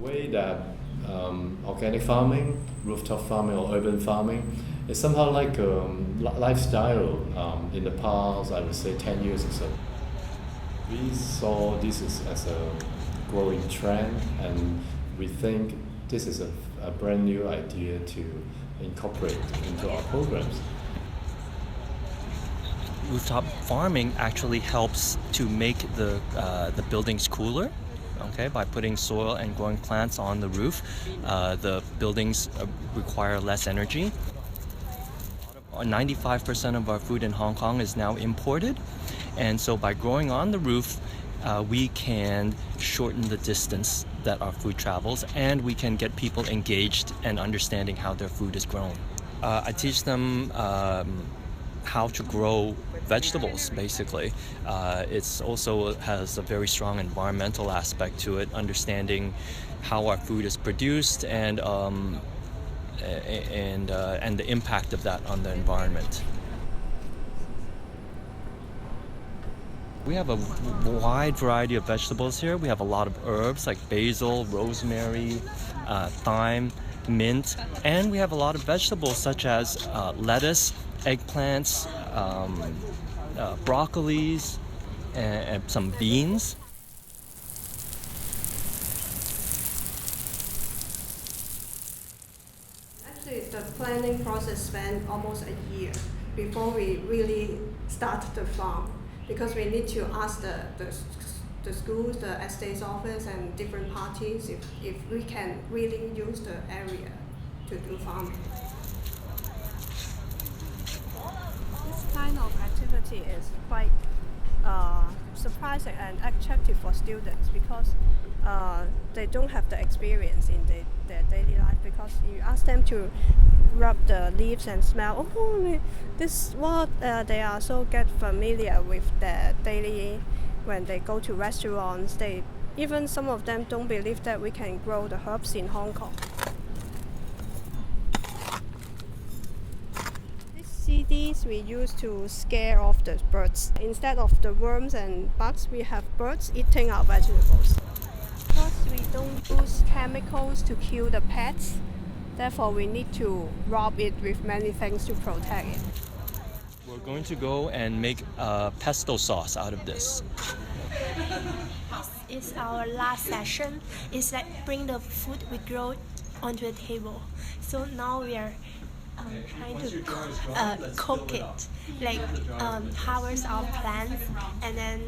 way that organic farming, rooftop farming or urban farming is somehow like a lifestyle in the past, I would say 10 years or so. We saw this as a growing trend, and we think this is a brand new idea to incorporate into our programs. Rooftop farming actually helps to make the buildings cooler. Okay, by putting soil and growing plants on the roof, the buildings require less energy. 95% of our food in Hong Kong is now imported, and so by growing on the roof, we can shorten the distance that our food travels, and we can get people engaged and understanding how their food is grown. I teach them how to grow vegetables, basically. It's also has a very strong environmental aspect to it, understanding how our food is produced and the impact of that on the environment. We have a wide variety of vegetables here. We have a lot of herbs like basil, rosemary, thyme, mint, and we have a lot of vegetables such as lettuce, eggplants, broccolis, and some beans. Actually, the planning process spent almost a year before we really start the farm, because we need to ask the schools, the estate's office, and different parties if we can really use the area to do farming. This kind of activity is quite surprising and attractive for students, because they don't have the experience in their daily life, because you ask them to rub the leaves and smell, this is what they are so get familiar with their daily. When they go to restaurants, even some of them don't believe that we can grow the herbs in Hong Kong. These we use to scare off the birds. Instead of the worms and bugs, we have birds eating our vegetables. Because we don't use chemicals to kill the pets, therefore we need to rub it with many things to protect it. We're going to go and make pesto sauce out of this. It's our last session. It's like bring the food we grow onto the table. So now we are trying to cook it, like harvest our plants and then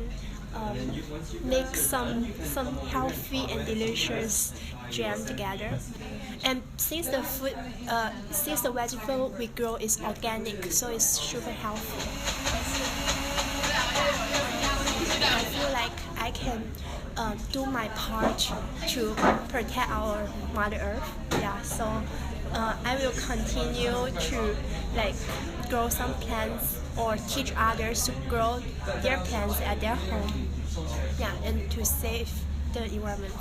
make some healthy and delicious jam together. And since the vegetable we grow is organic, so it's super healthy. I feel like I can do my part to protect our Mother Earth. Yeah, so I will continue to grow some plants or teach others to grow their plants at their home. Yeah, and to save the environment.